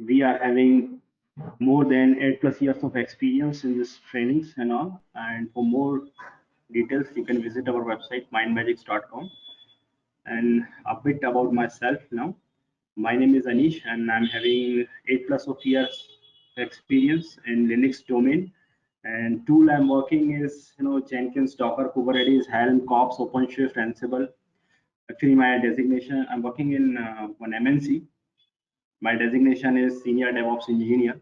we are having more than 8+ years of experience in this trainings and all. And for more details, you can visit our website mindmajix.com. And a bit about myself now. My name is Anish, and I'm having 8+ of years experience in Linux domain. And tool I'm working is Jenkins, Docker, Kubernetes, Helm, Kops, OpenShift, Ansible. Actually, my designation, I'm working in one MNC. My designation is Senior DevOps Engineer.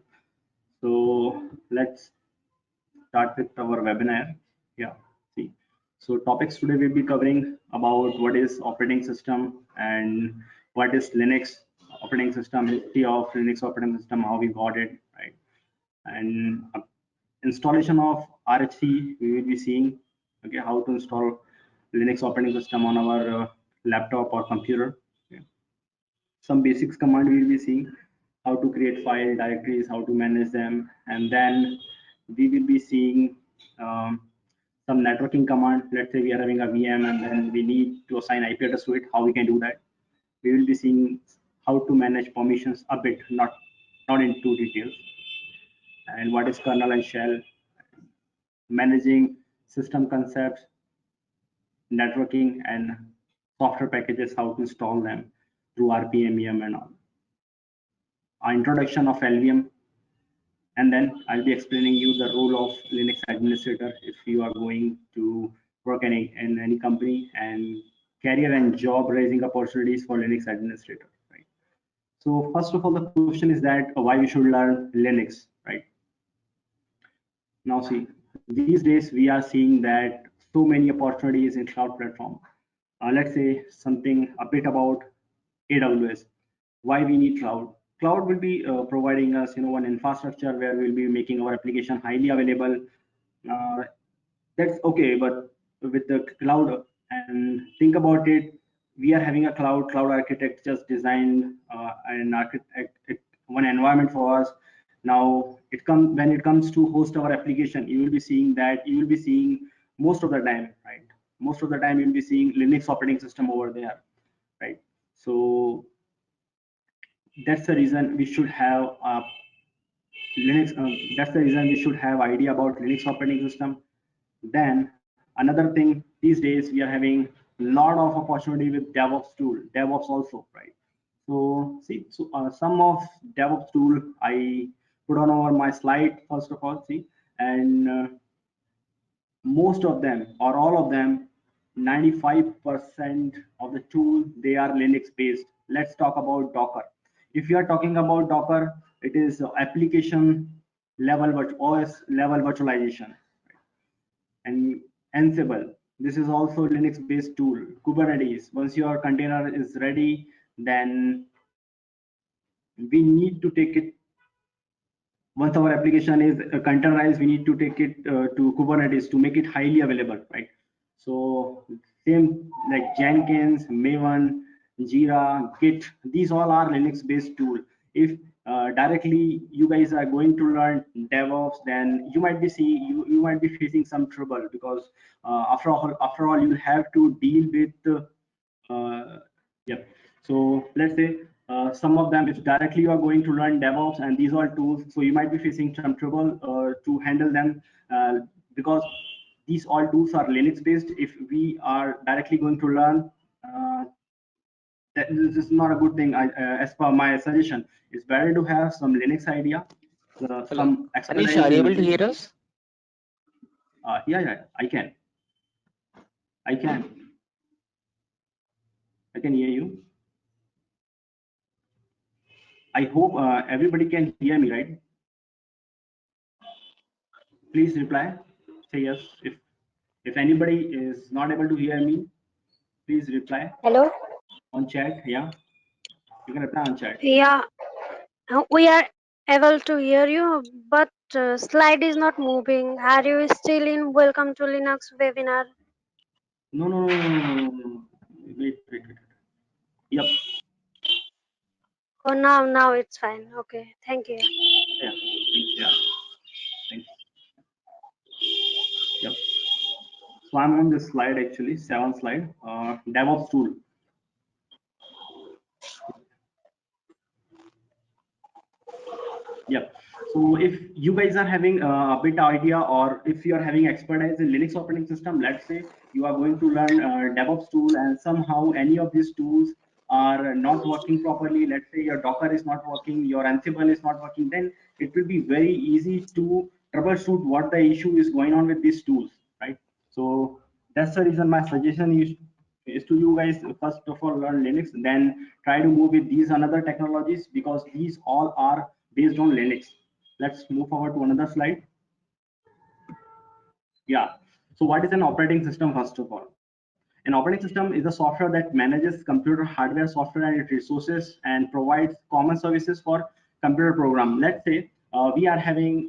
So let's start with our webinar. Yeah, see. So topics today we'll be covering about what is operating system and what is Linux operating system, history of Linux operating system, how we got it, right? And installation of RHC we will be seeing, okay, how to install Linux operating system on our laptop or computer. Okay. Some basics command we will be seeing, how to create file directories, how to manage them, and then we will be seeing some networking command. Let's say we are having a VM and then we need to assign IP address to it, how we can do that. We will be seeing how to manage permissions a bit, not into details, and what is kernel and shell, managing system concepts, networking, and software packages, how to install them through RPM, and all. Our introduction of LVM, and then I'll be explaining you the role of Linux administrator if you are going to work in any company, and career and job raising opportunities for Linux administrator. Right. So first of all, the question is that why we should learn Linux, right? Now see, these days we are seeing that so many opportunities in cloud platform. Let's say something a bit about AWS. Why we need cloud? Cloud will be providing us, one infrastructure where we'll be making our application highly available. That's okay, but with the cloud, and think about it, we are having a cloud architect just designed an architect one environment for us. Now when it comes to host our application, you will be seeing most of the time, right? Most of the time you'll be seeing Linux operating system over there, right? So that's the reason we should have Linux. That's the reason we should have idea about Linux operating system. Then another thing, these days we are having a lot of opportunity with DevOps tool, DevOps also, right? So see, some of DevOps tool I put on over my slide first of all, see, and most of them or all of them, 95% of the tool, they are Linux based. Let's talk about Docker. If you are talking about Docker, it is application level OS level virtualization, and Ansible. This is also Linux based tool. Kubernetes, once your container is ready, then we need to take it. Once our application is containerized, we need to take it to Kubernetes to make it highly available, right? So same like Jenkins, Maven, Jira, Git, these all are Linux based tool. If directly you guys are going to learn DevOps, then you might be facing some trouble, because after all you have to deal with yep. So let's say some of them, if directly you are going to learn DevOps and these are tools, so you might be facing some trouble to handle them, because these all tools are Linux based. If we are directly going to learn, this is not a good thing. As per my suggestion, it's better to have some Linux idea, some Anish, are you able to hear us? Yeah, I can hear you. I hope everybody can hear me, right? Please reply, say yes. If anybody is not able to hear me, please reply. Hello. On chat. Yeah, you can reply on chat. Yeah, we are able to hear you, but slide is not moving. Are you still in Welcome to Linux webinar? No. Wait. Yep. Oh, now it's fine. Okay, thank you. Yeah. Thanks. Yep. So I'm on this slide actually, 7th slide. DevOps tool. Yep. So if you guys are having a bit idea, or if you are having expertise in Linux operating system, let's say you are going to learn DevOps tool, and somehow any of these tools are not working properly. Let's say your Docker is not working, your Ansible is not working, then it will be very easy to troubleshoot what the issue is going on with these tools, right? So that's the reason my suggestion is to you guys, first of all learn Linux, then try to move with these another technologies, because these all are based on Linux. Let's move forward to another slide. Yeah. So what is an operating system? First of all, an operating system is a software that manages computer hardware, software, and its resources, and provides common services for computer program. Let's say we are having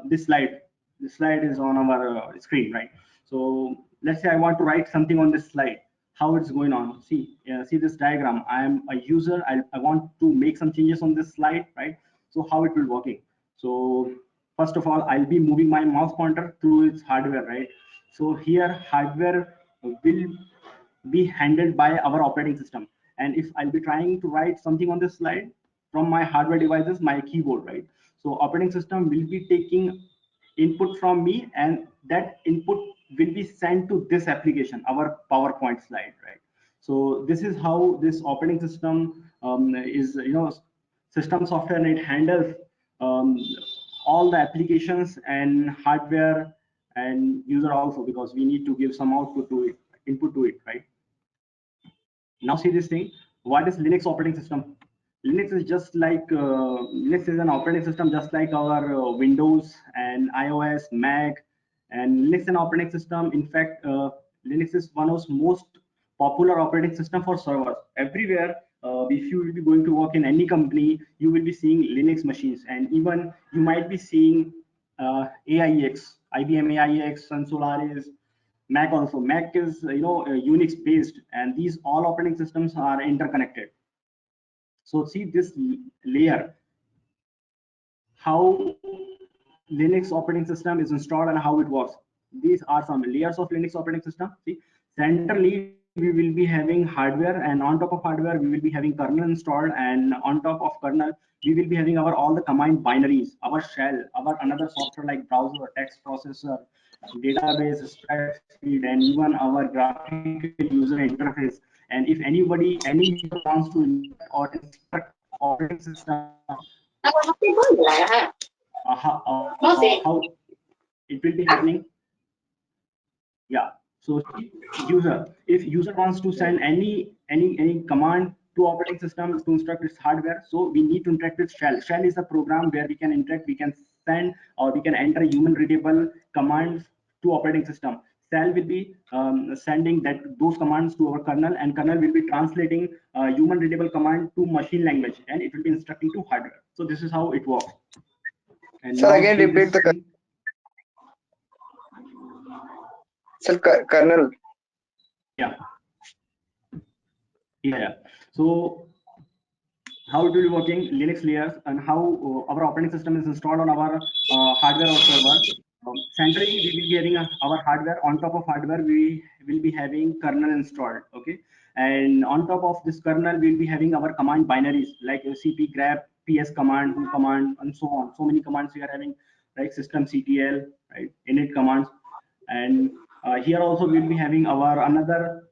this slide. This slide is on our screen, right? So let's say I want to write something on this slide. How it's going on? See this diagram. I am a user. I want to make some changes on this slide, right? So how it will working? So first of all, I'll be moving my mouse pointer through its hardware, right? So here hardware will be handled by our operating system. And if I'll be trying to write something on this slide from my hardware devices, my keyboard, right? So operating system will be taking input from me, and that input will be sent to this application, our PowerPoint slide, right? So this is how this operating system is, system software, and it handles um, all the applications and hardware and user also, because we need to give some output to it, input to it, right? Now see this thing. What is Linux operating system? Linux is an operating system just like our Windows and iOS, Mac, and Linux an operating system. In fact, Linux is one of the most popular operating system for servers everywhere. If you will be going to work in any company, you will be seeing Linux machines, and even you might be seeing AIX, IBM AIX, and Solaris, Mac also. Mac is Unix based, and these all operating systems are interconnected. So see this layer, how Linux operating system is installed and how it works. These are some layers of Linux operating system. See, centrally we will be having hardware, and on top of hardware we will be having kernel installed, and on top of kernel we will be having our all the command binaries, our shell, our another software like browser, text processor, database, spreadsheet, and even our graphical user interface. And if any user wants to instruct or instruct operating system, how it will be happening. Yeah. So see, user, if user wants to send any command to operating system to instruct its hardware, so we need to interact with shell. Shell is a program where we can interact, we can send, or we can enter human readable commands to operating system. Shell will be sending those commands to our kernel, and kernel will be translating human readable command to machine language, and it will be instructing to hardware. So this is how it works. And Sir, now again see repeat this the thing. sir, kernel. Yeah. Yeah. So how it will be working, Linux layers, and how our operating system is installed on our hardware or server. Centrally, we will be having our hardware. On top of hardware, we will be having kernel installed. Okay, and on top of this kernel, we'll be having our command binaries like cp grep, ps command, who command, and so on. So many commands we are having, like systemctl, right, init commands, and here also we'll be having our another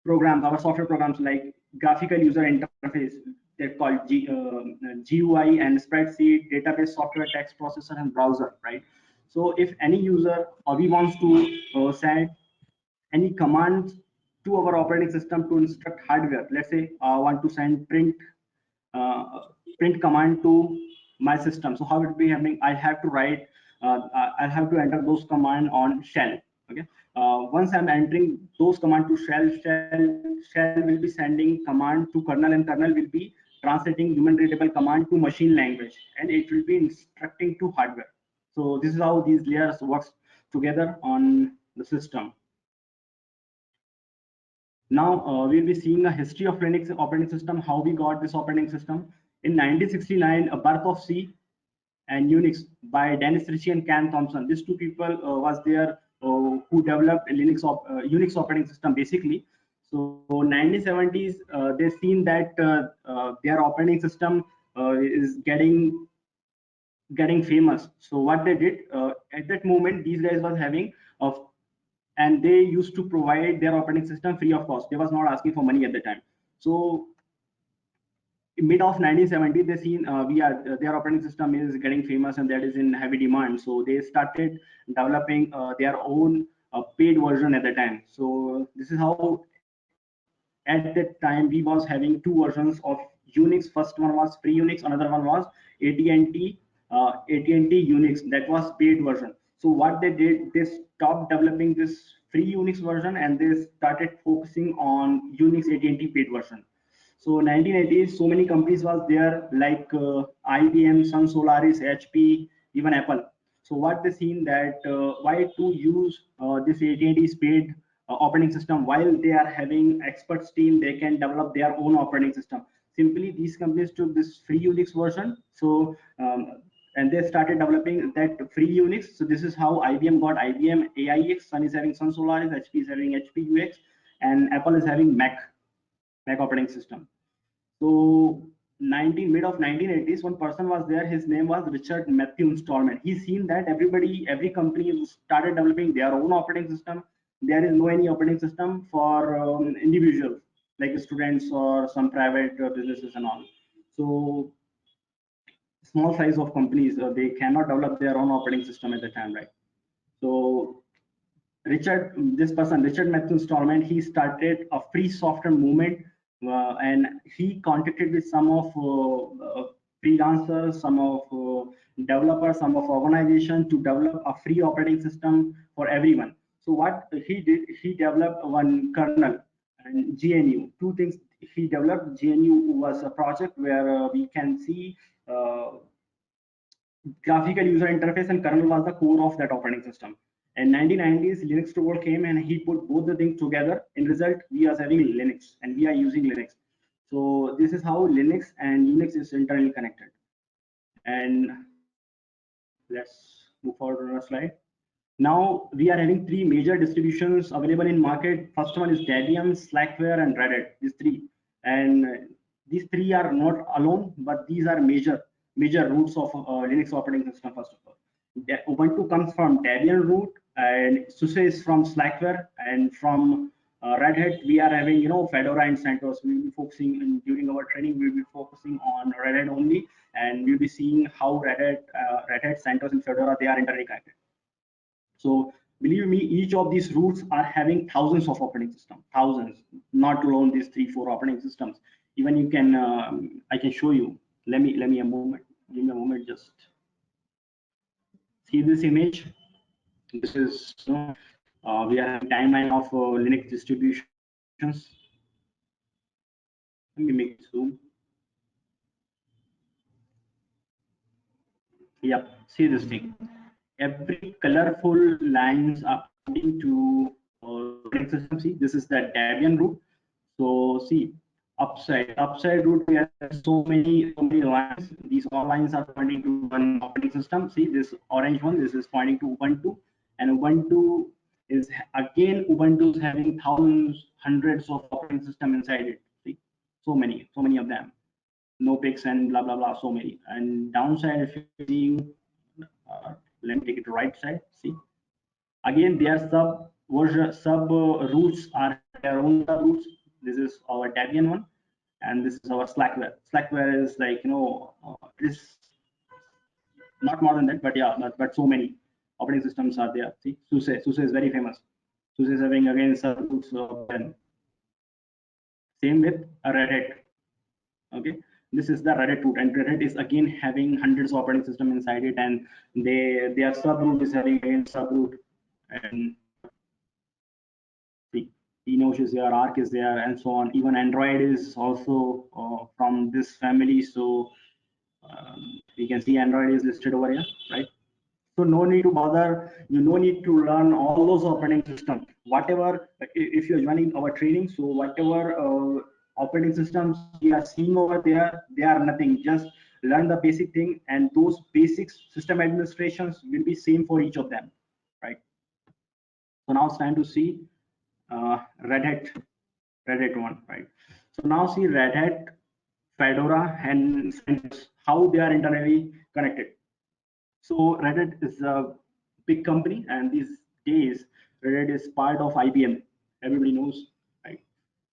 programs, our software programs like graphical user interface. They're called GUI, and spreadsheet, database, software, text processor, and browser, right? So if any user or we wants to send any commands to our operating system to instruct hardware, let's say I want to send uh, print command to my system. So how it will be happening? I have to write, I have to enter those command on shell. Okay. Once I'm entering those command to shell will be sending command to kernel, and kernel will be translating human readable command to machine language, and it will be instructing to hardware. So this is how these layers works together on the system. Now we'll be seeing a history of Linux operating system, how we got this operating system. In 1969, A Birth of C and Unix by Dennis Ritchie and Ken Thompson. These two people was there who developed Unix operating system basically. So 1970s, they seen that their operating system is getting getting famous. So what they did at that moment, these guys was having of, and they used to provide their operating system free of cost. They was not asking for money at the time. So mid of 1970, they seen their operating system is getting famous and that is in heavy demand. So they started developing their own paid version at the time. So this is how at that time we was having two versions of Unix. First one was free Unix, another one was AT&T AT&T Unix, that was paid version. So what they did, they stopped developing this free Unix version and they started focusing on Unix AT&T paid version. So 1980s, so many companies was there like IBM, Sun Solaris, HP, even Apple. So what they seen that why to use this AT&T's paid operating system while they are having experts team, they can develop their own operating system. Simply these companies took this free Unix version. So and they started developing that free Unix. So this is how IBM got IBM AIX, Sun is having Sun Solaris, HP is having HP UX, and Apple is having Mac operating system. So mid of 1980s, one person was there. His name was Richard Matthew Installment. He seen that every company started developing their own operating system. There is no any operating system for individuals like students or some private businesses and all. So small size of companies, they cannot develop their own operating system at the time, right? So this person, Richard Matthew Stallman, he started a free software movement, and he contacted with some of freelancers, some of developers, some of organizations to develop a free operating system for everyone. So what he did, he developed one kernel and GNU. Two things he developed. GNU was a project where we can see graphical user interface, and kernel was the core of that operating system. In 1990s, Linux tool came and he put both the things together. In result, we are having Linux and we are using Linux. So this is how Linux and Unix is internally connected. And let's move forward to the slide. Now we are having three major distributions available in market. First one is Debian, Slackware, and Redhat. These three, and these three are not alone, but these are major roots of Linux operating system. First of all, Ubuntu comes from Debian root, and SUSE is from Slackware, and from Red Hat we are having Fedora and CentOS. We will be focusing during our training. We will be focusing on Red Hat only, and we'll be seeing how Red Hat, CentOS, and Fedora, they are interconnected. So believe me, each of these roots are having thousands of operating systems, thousands, not alone these 3-4 operating systems. Even you can, I can show you. Let me a moment. Give me a moment. Just see this image. This is we are having timeline of Linux distributions. Let me make it zoom. Yep. See this thing. Every colorful lines are pointing to operating system. See, this is the Debian root. So see, upside root, we have so many lines. These all lines are pointing to one operating system. See this orange one, this is pointing to Ubuntu, and Ubuntu is again, Ubuntu is having thousands, hundreds of operating system inside it. See, so many of them. No picks and blah blah blah, so many. And downside, if you're seeing, let me take it to right side. See, again, their sub roots are their own roots. This is our Debian one, and this is our Slackware. Slackware is like it is not more than that, but yeah, but so many operating systems are there. See, SUSE is very famous. SUSE is having again subroots of them. Same with Red Hat. Okay, this is the Red Hat root, and Red Hat is again having hundreds of operating system inside it, and their subroot is having again subroot, and see, Enosh is there, Arc is there, and so on. Even Android is also from this family, so we can see Android is listed over here, right? So no need to bother. You no need to learn all those operating systems. Whatever, if you're joining our training, so whatever operating systems you are seeing over there, they are nothing. Just learn the basic thing, and those basics system administrations will be same for each of them, right? So now it's time to see Red Hat one, right? So now see Red Hat, Fedora, and CentOS, how they are internally connected. So Red Hat is a big company, and these days Red Hat is part of IBM. Everybody knows, right?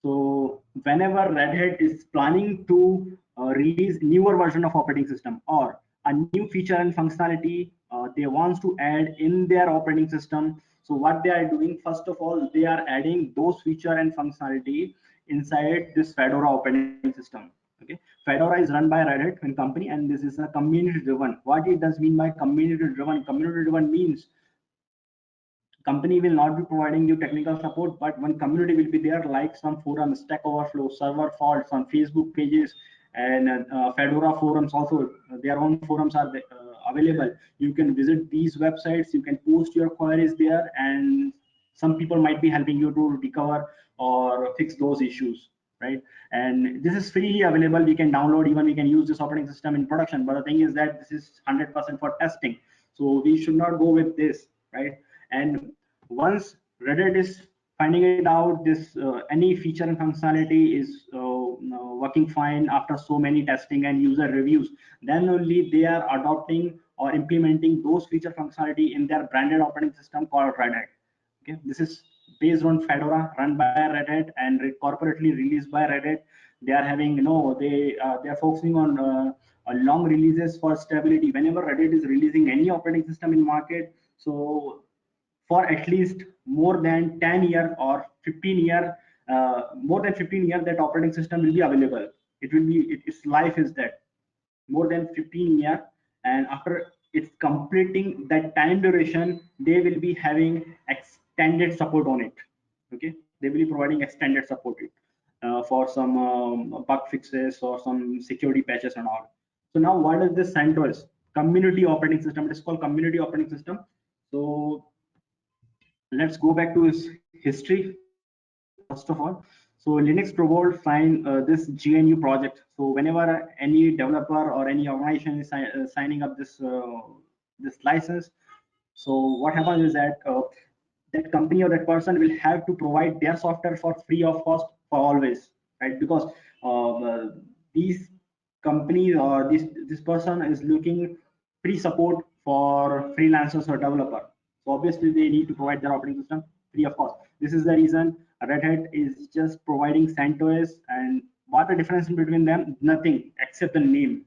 So whenever Red Hat is planning to release newer version of operating system or a new feature and functionality they want to add in their operating system, so what they are doing, first of all, they are adding those feature and functionality inside this Fedora operating system. Okay, Fedora is run by Red Hat and company, and this is a community driven. What it does mean by community driven? Community driven means company will not be providing you technical support, but one community will be there, like some forums, Stack Overflow, server faults on Facebook pages, and Fedora forums also. Their own forums are available. You can visit these websites, you can post your queries there, and some people might be helping you to recover or fix those issues, right? And this is freely available. We can download, even we can use this operating system in production, but the thing is that this is 100% for testing, so we should not go with this, right? And once Reddit is finding it out, this any feature and functionality is working fine after so many testing and user reviews, then only they are adopting or implementing those feature functionality in their branded operating system called Red Hat. Okay, this is based on Fedora, run by Red Hat and corporately released by Red Hat. They are having, they are focusing on long releases for stability. Whenever Red Hat is releasing any operating system in market, so for at least more than 10 year or 15 year, more than 15 year, that operating system will be available. It will be, its life is that more than 15 year, and after it's completing that time duration, they will be having extended support on it. Okay, they will be providing extended support for some bug fixes or some security patches and all. So now what is this CentOS? Community operating system. It is called community operating system. So let's go back to its history first of all. So Linux Torvald signed this GNU project. So whenever any developer or any organization is signing up this license, so what happens is that that company or that person will have to provide their software for free of cost for always, right? Because these companies or this person is looking free support for freelancers or developer. So obviously they need to provide their operating system free of cost. This is the reason Red Hat is just providing CentOS. And what the difference between them? Nothing except the name.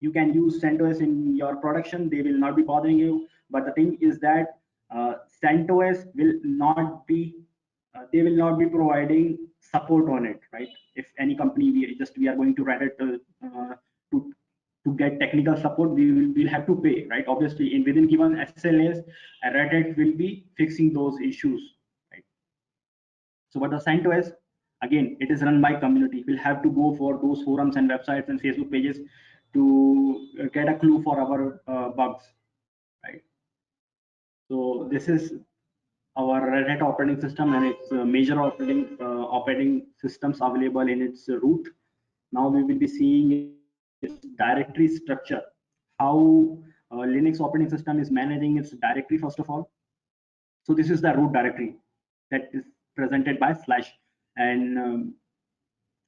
You can use CentOS in your production, they will not be bothering you. But the thing is that CentOS will not be, they will not be providing support on it, right? If any company we are going to Red Hat to to get technical support, we will have to pay, right? Obviously, in within given SLAs, Red Hat will be fixing those issues, right? So what the CentOS, again, it is run by community. We'll have to go for those forums and websites and Facebook pages to get a clue for our bugs, right? So this is our Red Hat operating system and its major operating systems available in its root. Now we will be seeing its directory structure, how Linux operating system is managing its directory first of all. So this is the root directory that is presented by slash, and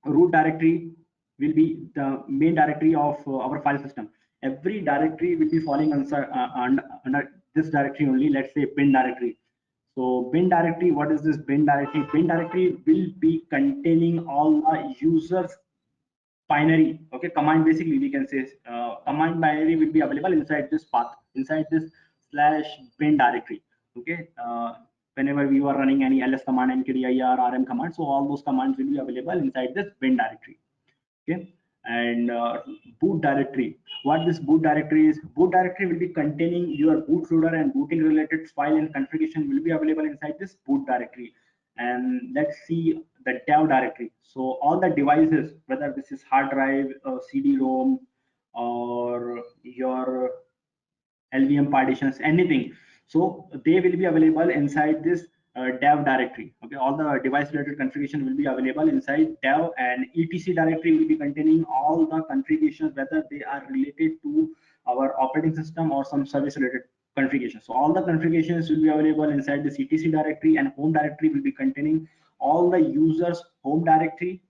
root directory will be the main directory of our file system. Every directory will be falling under this directory only. Let's say bin directory. So bin directory, what is this bin directory? Bin directory will be containing all the users binary. Okay, command, basically we can say command binary will be available inside this path, inside this slash bin directory. Okay, whenever we are running any ls command, mkdir, rm command, so all those commands will be available inside this bin directory. Okay, and boot directory, what this boot directory is? Boot directory will be containing your bootloader and booting related file and configuration will be available inside this boot directory. And let's see the dev directory. So all the devices, whether this is hard drive, cd-rom, or your LVM partitions, anything. So they will be available inside this dev directory. Okay, all the device related configuration will be available inside dev, and etc directory will be containing all the configurations, whether they are related to our operating system or some service related configuration. So all the configurations will be available inside this etc directory, and home directory will be containing all the users home directory.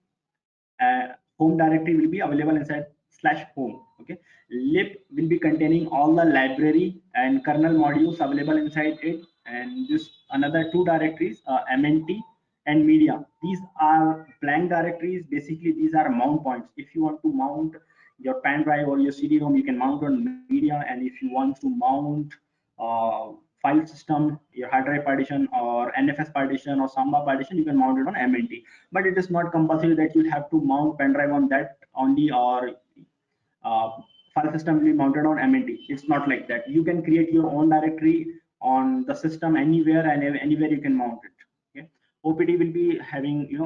Home directory will be available inside slash home. Okay, lib will be containing all the library and kernel modules available inside it, and this another two directories, mnt and media. These are blank directories. Basically these are mount points. If you want to mount your pen drive or your cd-rom, you can mount on media, and if you want to mount uh, file system, your hard drive partition or nfs partition or samba partition, you can mount it on mnt. But it is not compulsory that you have to mount pen drive on that only, or uh, file system will be mounted on MNT. It's not like that. You can create your own directory on the system anywhere, and anywhere you can mount it. Okay. OPT will be having,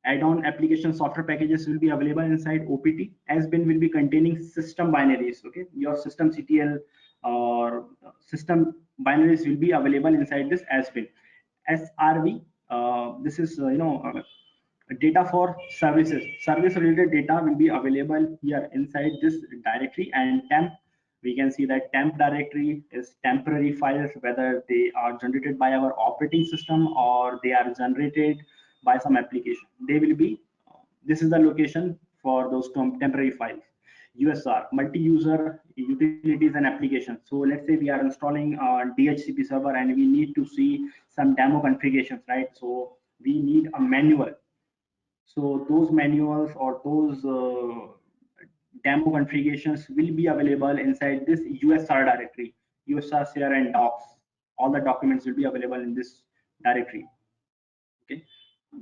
add-on application software packages will be available inside OPT. Sbin will be containing system binaries. Okay, your system CTL or system binaries will be available inside this Sbin. SRV, this is data for services. Service related data will be available here inside this directory. And temp, we can see that temp directory is temporary files, whether they are generated by our operating system or they are generated by some application. They will be, this is the location for those temporary files. USR, multi-user utilities and applications. So let's say we are installing a DHCP server and we need to see some demo configurations, right? So we need a manual. So those manuals or those demo configurations will be available inside this USR directory, USR share and docs. All the documents will be available in this directory. Okay,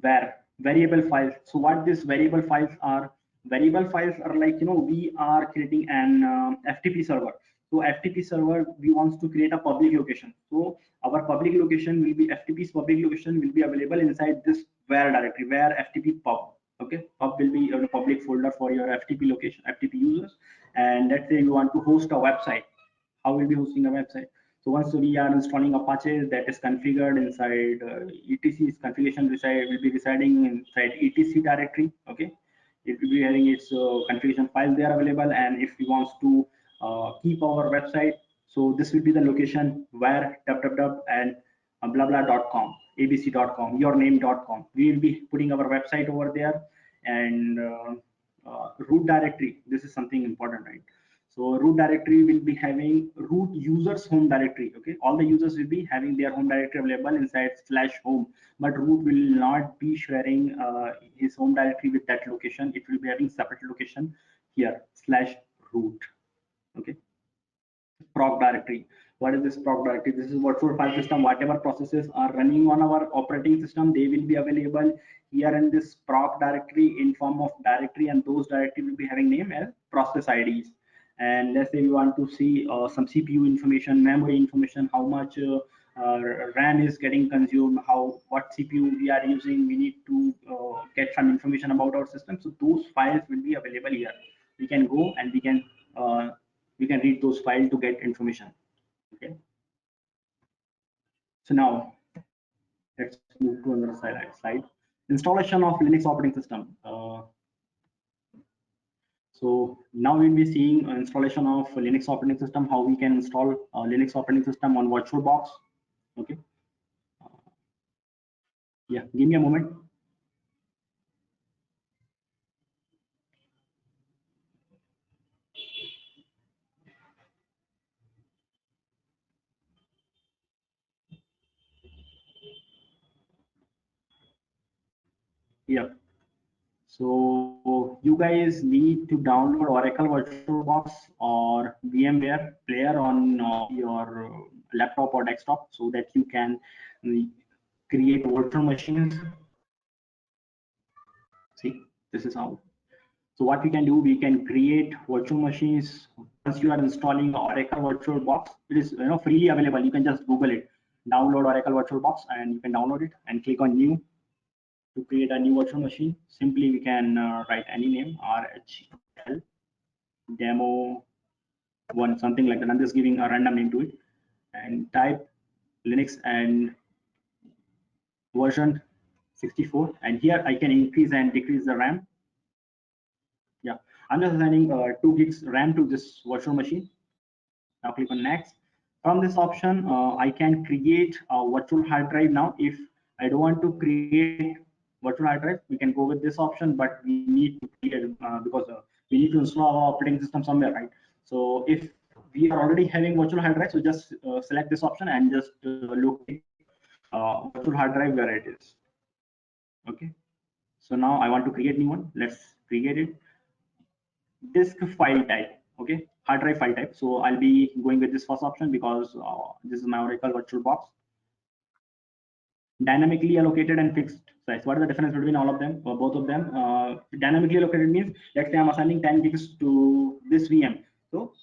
where variable files. So what these variable files are? Variable files are like, we are creating an FTP server. So FTP server, we want to create a public location. So our public location will be, FTP's public location will be available inside this where directory, where FTP pub. Okay, pub will be a public folder for your FTP location, FTP users. And let's say you want to host a website. How will be hosting a website? So once we are installing Apache, that is configured inside ETC's configuration will be residing inside ETC directory. Okay, it will be having its configuration file there available. And if we want to keep our website, so this will be the location where www and blah blah.com, abc.com, yourname.com. We will be putting our website over there. And root directory. This is something important, right? So root directory will be having root users home directory. Okay, all the users will be having their home directory available inside /home, but root will not be sharing his home directory with that location. It will be having separate location here /root. Okay, proc directory. What is this proc directory? This is virtual file system. Whatever processes are running on our operating system, they will be available here in this proc directory in form of directory, and those directory will be having name as process IDs. And let's say we want to see some CPU information, memory information, how much RAM is getting consumed, what CPU we are using. We need to get some information about our system. So those files will be available here. We can go and uh, we can read those files to get information. Okay. So now let's move to another slide. Installation of Linux operating system. So now we'll be seeing installation of Linux operating system, how we can install Linux operating system on VirtualBox. Okay. Yeah, give me a moment. Yeah. So you guys need to download Oracle VirtualBox or VMware Player on your laptop or desktop, so that you can create virtual machines. See, this is how. So what we can do, we can create virtual machines. Once you are installing Oracle VirtualBox, it is freely available. You can just Google it, download Oracle VirtualBox, and you can download it and click on new to create a new virtual machine. Simply we can write any name, RHL demo one, something like that. I'm just giving a random name to it, and type Linux and version 64. And here I can increase and decrease the RAM. Yeah, I'm just assigning 2 gigs RAM to this virtual machine. Now click on next. From this option, I can create a virtual hard drive. Now, if I don't want to create virtual hard drive, we can go with this option, but we need to create because we need to install our operating system somewhere, right? So if we are already having virtual hard drive, so just select this option and just locate virtual hard drive where it is. Okay. So now I want to create new one. Let's create it. Disk file type. Okay, hard drive file type. So I'll be going with this first option because this is my Oracle virtual box. Dynamically allocated and fixed size. What is the difference between all of them or both of them? Dynamically allocated means, let's say I'm assigning 10 gigs to this VM. So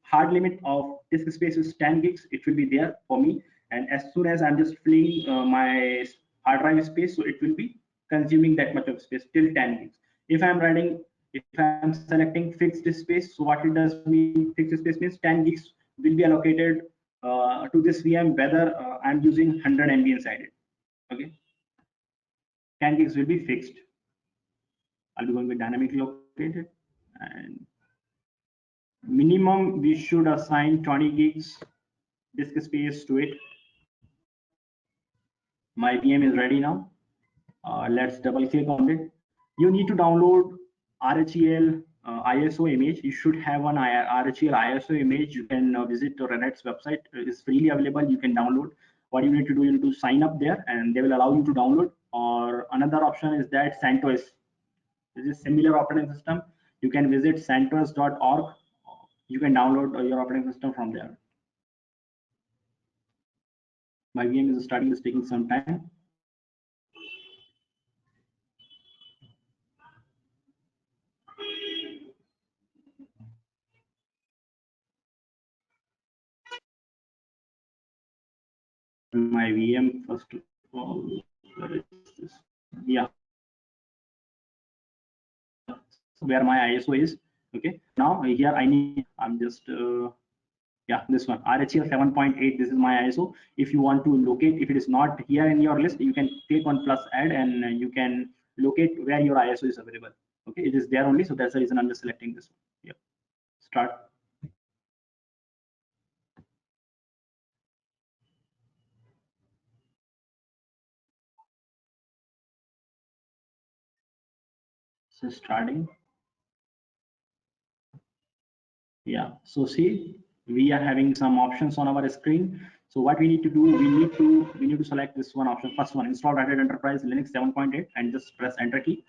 hard limit of disk space is 10 gigs. It will be there for me, and as soon as I'm just filling my hard drive space, so it will be consuming that much of space till 10 gigs. If I'm selecting fixed space, so what it does mean, fixed space means 10 gigs will be allocated to this VM, whether I'm using 100 MB inside it. Okay, 10 gigs will be fixed. I'll be going with dynamically located, and minimum we should assign 20 gigs disk space to it. My VM is ready now. Let's double click on it. You need to download RHEL ISO image. You should have an RHEL ISO image. You can visit Redhat's website. It's freely available. You can download. What you need to do, you need to sign up there, and they will allow you to download. Or another option is that CentOS. This is similar operating system. You can visit centos.org. You can download your operating system from there. My VM is starting, is taking some time. My VM first of all, where is this? Yeah, where my ISO is. Okay, now here I'm just yeah, this one RHEL 7.8. This is my ISO. If you want to locate, if it is not here in your list, you can click on plus add, and you can locate where your ISO is available. Okay, it is there only, so that's the reason I'm just selecting this one. Yeah, start. So starting. Yeah, so see, we are having some options on our screen. So what we need to do, we need to select this one option, first one, install Red Hat Enterprise Linux 7.8, and just press enter key.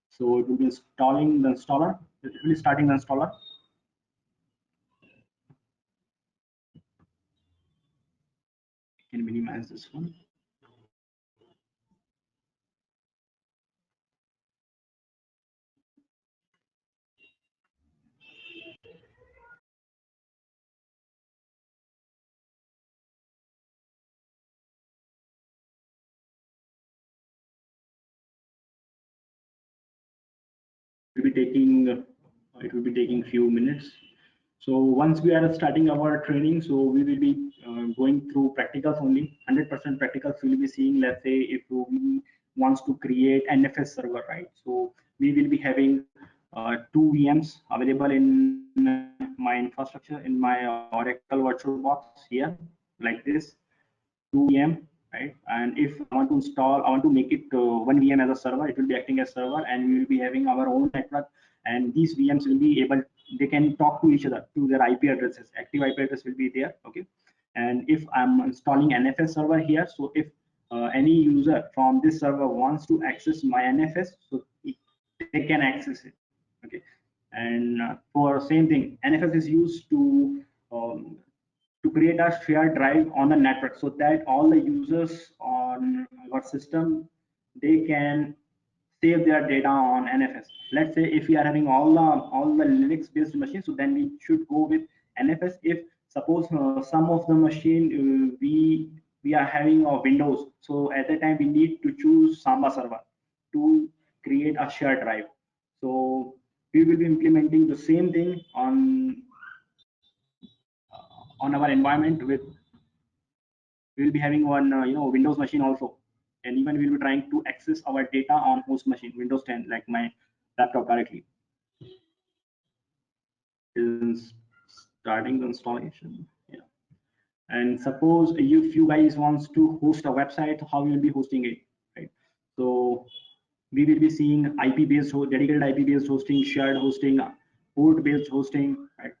So it will be installing the installer. It will be starting the installer. Can minimize this one. It will be taking few minutes. So once we are starting our training, so we will be going through practicals only. 100% practicals we will be seeing. Let's say if we wants to create NFS server, right? So we will be having two VMs available in my infrastructure, in my Oracle virtual box here, like this. 2 VM, right? And if I want to install, I want to make it one VM as a server, it will be acting as server, and we will be having our own network. And these VMs will be able, they can talk to each other to their IP addresses. Active IP address will be there, okay? And if I'm installing NFS server here, so if any user from this server wants to access my NFS, so they can access it, okay? And for same thing, NFS is used um, to create a shared drive on the network, so that all the users on our system, they can save their data on NFS. Let's say if we are having all the Linux based machines, so then we should go with NFS. If suppose some of the machine we are having a Windows, so at that time we need to choose Samba server to create a shared drive. So we will be implementing the same thing on our environment. With we'll be having one Windows machine also, and even we'll be trying to access our data on host machine Windows 10, like my laptop directly. Is starting the installation. Yeah, and suppose if you guys wants to host a website, how you'll be hosting it, right? So We will be seeing IP-based, dedicated IP-based hosting, shared hosting, port-based hosting, right?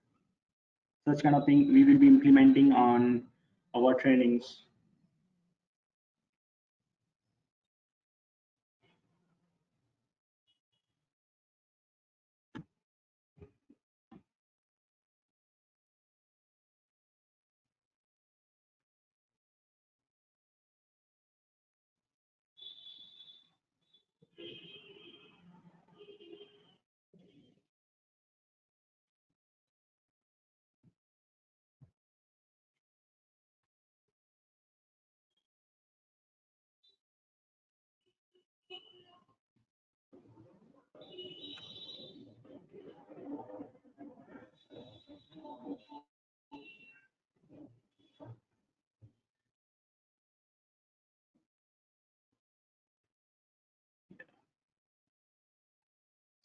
Such kind of thing we will be implementing on our trainings.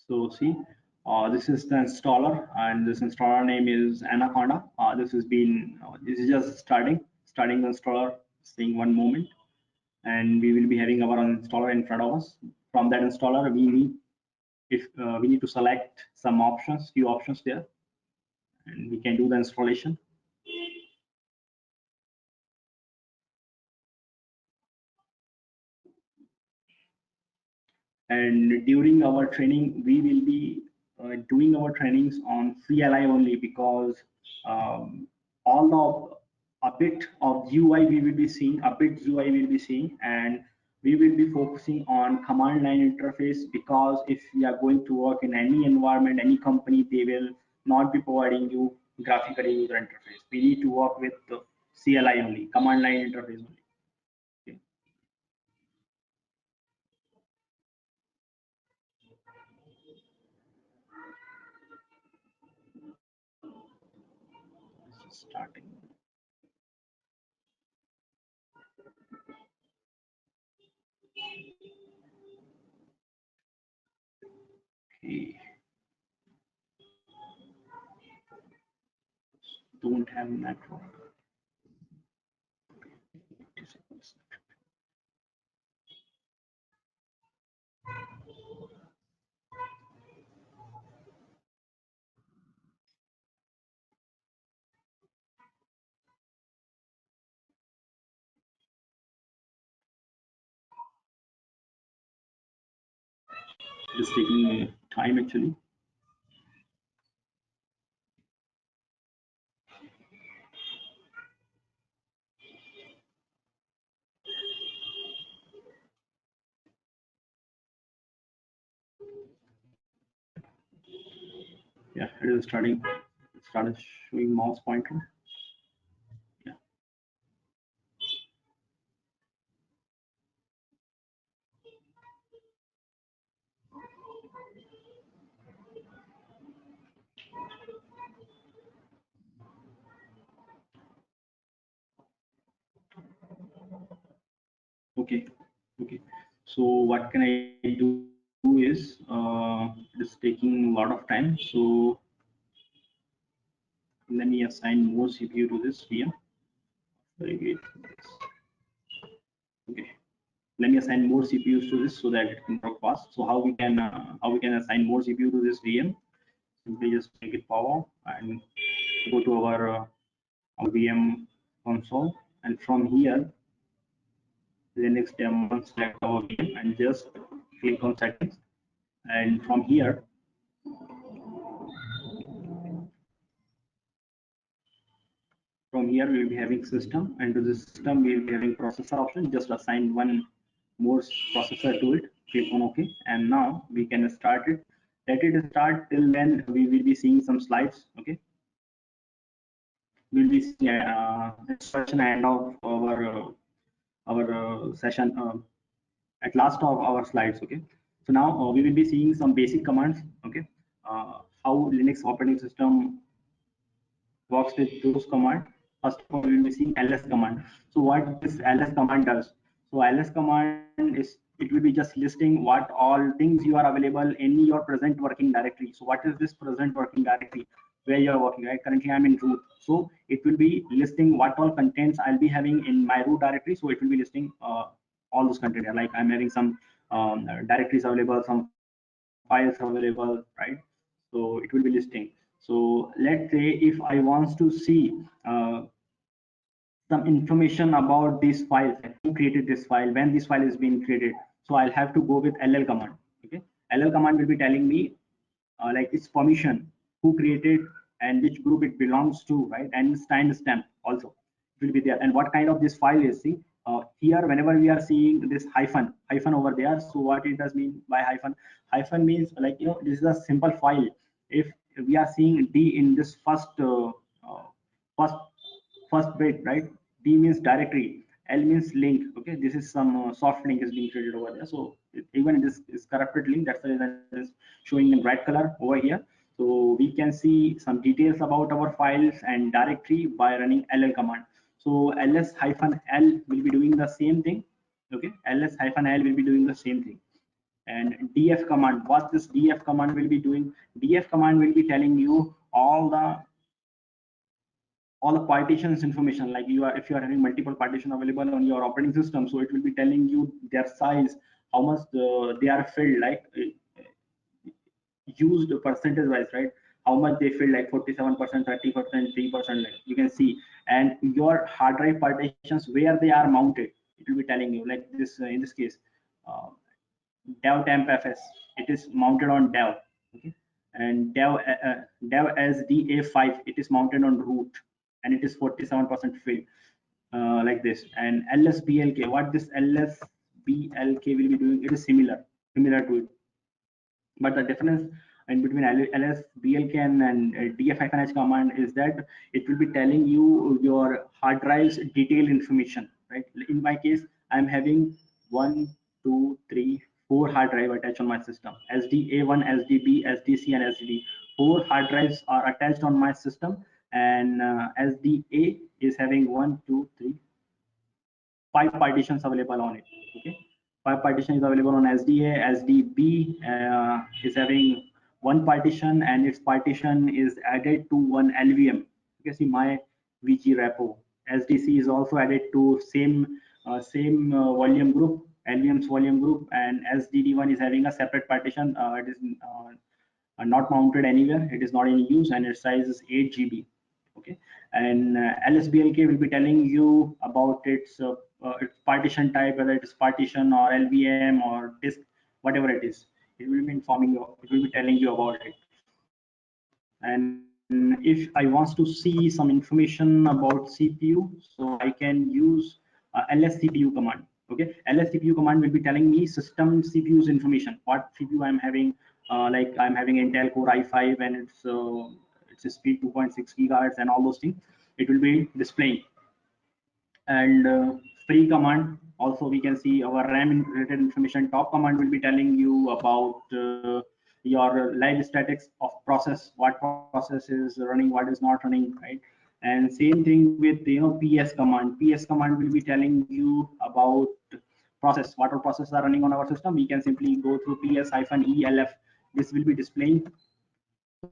So see, this is the installer, and this installer name is Anaconda. This is just starting the installer. Seeing one moment, and we will be having our installer in front of us. From that installer, we need to select some options, few options there, and we can do the installation. And during our training, we will be doing our trainings on CLI only, because all the a bit of UI we will be seeing, and we will be focusing on command line interface, because if we are going to work in any environment, any company, they will not be providing you graphical user interface. We need to work with the CLI only, command line interface only. Okay. This is starting. Okay. Don't have network. It's taking time actually. Yeah, it is starting. It started showing mouse pointer. Yeah. Okay. Okay. So what can I do is it's taking a lot of time. So let me assign more CPU to this VM. Very good. Okay. Let me assign more CPUs to this so that it can work fast. So how we can assign more CPU to this VM? Simply just make it power and go to our VM console, and from here Linux daemon, select our VM and just click on settings, and from here we will be having system, and to this system we will be having processor option. Just assign one more processor to it, click on OK, and now we can start it. Let it start. Till then we will be seeing some slides. Okay, we'll be seeing instruction end of our session at last of our slides. Okay, so now we will be seeing some basic commands. Okay, how Linux operating system works with those command. First of all, we will be seeing ls command. So what this ls command does? So ls command is, it will be just listing what all things you are available in your present working directory. So what is this present working directory where you are working? Right, currently I'm in root, so it will be listing what all contents I'll be having in my root directory. So it will be listing all those content. Like I'm having some directories available, some files available, right? So it will be listing. So let's say if I want to see some information about these files, like who created this file, when this file is being created. So I'll have to go with ll command. Okay, ll command will be telling me like its permission, who created and which group it belongs to, right? And its timestamp also will be there, and what kind of this file is. See, here whenever we are seeing this hyphen over there, so what it does mean by hyphen means, like, this is a simple file. If we are seeing d in this uh, first first bit, right? D means directory, L means link. Okay, this is some soft link is being created over there. So even this is corrupted link, that's the reason it is showing in red color over here. So we can see some details about our files and directory by running ll command. So ls hyphen l will be doing the same thing. Okay, ls hyphen l will be doing the same thing. And df command, what this df command will be doing, df command will be telling you all the partitions information. Like, you are, if you are having multiple partition available on your operating system, so it will be telling you their size, how much they are filled, like used percentage wise, right? How much they fill, like 47%, 30%, 3%, like you can see. And your hard drive partitions, where they are mounted, it will be telling you, like this in this case, uh, dev temp fs, it is mounted on dev. Okay, and dev sda5, it is mounted on root, and it is 47% filled, like this. And lsblk, what this lsblk will be doing, it is similar to it. But the difference in between ls blk and df-h command is that it will be telling you your hard drive's detailed information, right? In my case, I'm having 1 2 3 4 hard drive attached on my system: sda1, sdb, sdc, and sdd. Four hard drives are attached on my system, and sda is having 1 2 3 5 partitions available on it. Okay, 5 partition is available on sda. sdb is having 1 partition, and its partition is added to one lvm. You can see my vg repo. sdc is also added to same volume group, lvm's volume group. And sdd1 is having a separate partition. It is not mounted anywhere, it is not in use, and its size is 8 GB. Okay, and lsblk will be telling you about its partition type, whether it is partition or lvm or disk, whatever it is. It will be informing you, it will be telling you about it. And if I want to see some information about cpu, so I can use lscpu command. Okay, lscpu command will be telling me system cpu's information, what cpu I'm having. Like, I'm having intel core i5, and it's a speed 2.6 gigahertz and all those things, it will be displaying. And free command, also we can see our ram related information. Top command will be telling you about your live statics of process, what process is running, what is not running, right? And same thing with, ps command. Ps command will be telling you about process, what all processes are running on our system. We can simply go through ps hyphen elf. This will be displaying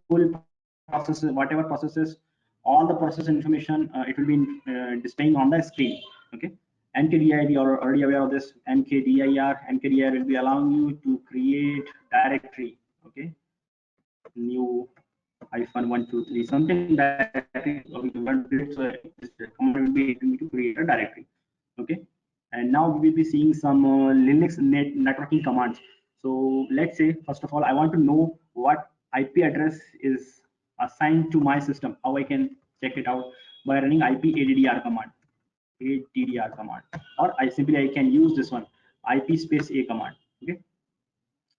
full processes, whatever processes, all the process information. It will be displaying on the screen. Okay, mkdir, you are already aware of this. Mkdir will be allowing you to create directory. Okay, new -1 2 3 something directory. Okay, but this command will be helping me to create a directory. Okay, and now we will be seeing some linux networking commands. So let's say, first of all, I want to know what ip address is assigned to my system. How I can check it out? By running ip addr command, or I can use this one, ip space a command. Okay,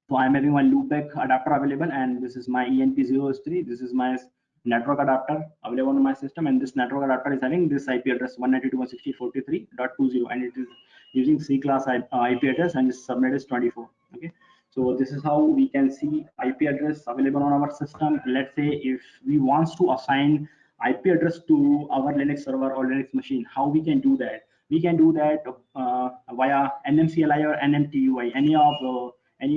so I'm having one loopback adapter available, and this is my ENP003. This is my network adapter available on my system, and this network adapter is having this IP address 192.168.43.20, and it is using C class IP address, and its subnet is 24. Okay, so this is how we can see IP address available on our system. Let's say if we want to assign IP address to our Linux server or Linux machine, how we can do that? We can do that via NMCLI or NMTUI. Any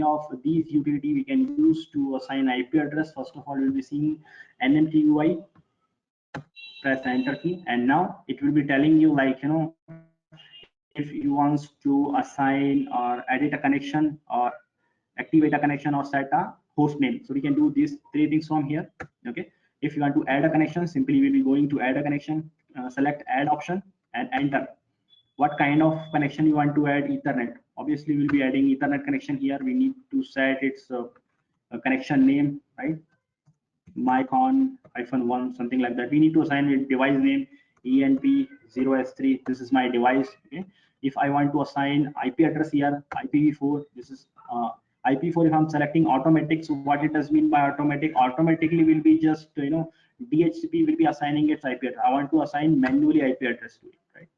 of these utility we can use to assign IP address. First of all, we'll be seeing NMTUI. Press enter key, and now it will be telling you, like, it is if you want to assign or edit a connection or activate a connection or set a host name. So we can do these three things from here. Okay. If you want to add a connection, simply we'll be going to add a connection, select add option and enter. What kind of connection you want to add? Ethernet. Obviously, we'll be adding Ethernet connection here. We need to set its connection name, right? mycon-1, something like that. We need to assign a device name ENP0S3. This is my device. Okay. If I want to assign IP address here, IPv4. This is IP4. If I'm selecting automatic, so what it does mean by automatic? Automatically will be just DHCP will be assigning its IP address. I want to assign manually IP address to it, right?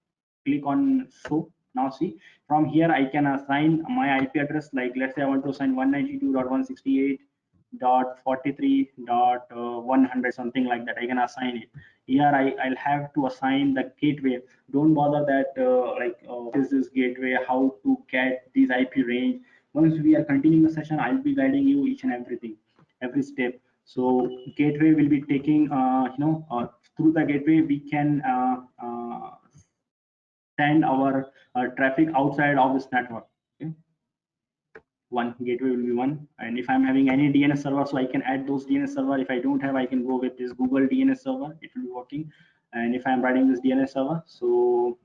Click on show. Now see, from here I can assign my IP address. Like let's say I want to assign 192.168.43.100, something like that. I can assign it. Here I'll have to assign the gateway. Don't bother that is this gateway, how to get these IP range. Once we are continuing the session, I'll be guiding you each and everything, every step. So gateway will be taking through the gateway we can send our traffic outside of this network. Okay. One gateway will be one, and if I'm having any DNS server, so I can add those DNS server. If I don't have, I can go with this Google DNS server. It will be working. And if I'm writing this DNS server, so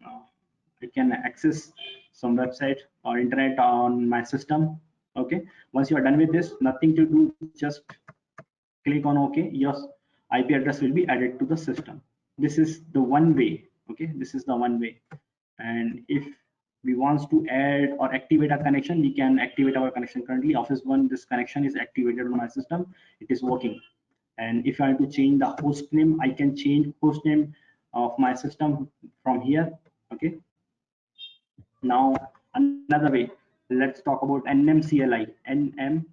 I can access some website or internet on my system. Okay. Once you are done with this, nothing to do. Just click on OK. Your IP address will be added to the system. This is the one way. Okay. This is the one way. And if we want to add or activate a connection, we can activate our connection. Currently Office 1, this connection is activated on my system. It is working. And if I want to change the host name, I can change host name of my system from here. Okay. Now another way, let's talk about NMCLI. NMCLI.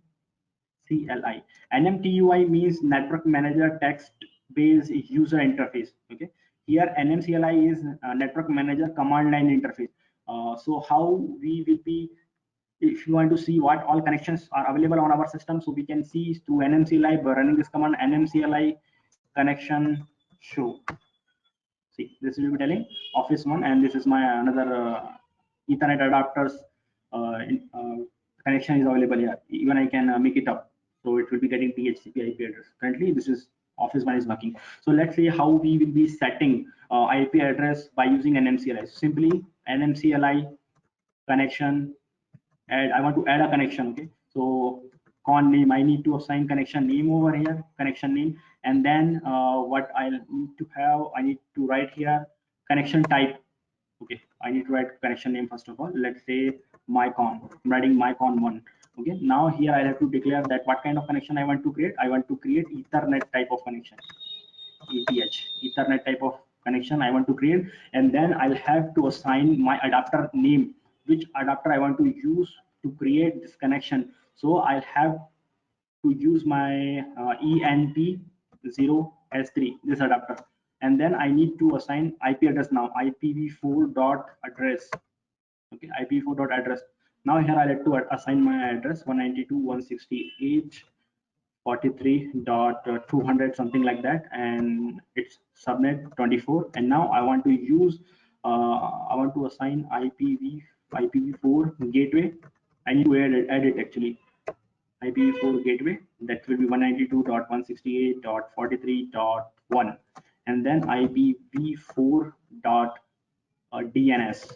NMTUI means Network Manager Text Based User Interface. Okay. Here NMCLI is Network Manager Command Line Interface. So how we will be, if you want to see what all connections are available on our system, so we can see through NMCLI by running this command NMCLI connection show. See, this will be telling Office 1, and this is my another Ethernet adapters connection is available here. Even I can make it up, so it will be getting DHCP IP address. Currently, this is Office 1 is working. So let's see how we will be setting IP address by using NMCLI. Simply NMCLI connection, and I want to add a connection. Okay, so con name, I need to assign connection name over here, connection name, and then what I need to have, I need to write here connection type. Okay, I need to write connection name first of all. Let's say mycon. I'm writing mycon1. Okay, now here I have to declare that what kind of connection I want to create. I want to create Ethernet type of connection. Ethernet type of connection I want to create, and then I'll have to assign my adapter name, which adapter I want to use to create this connection. So I'll have to use my ENP0S3, this adapter, and then I need to assign IP address now, IPv4 dot address. Okay, IPv4 dot address. Now here I have to assign my address 192.168.43.200, something like that, and it's subnet 24. And now I want to use I want to assign IPv4 gateway. I need to add it actually. IPv4 gateway, that will be 192.168.43.1, and then IPv4 dot DNS.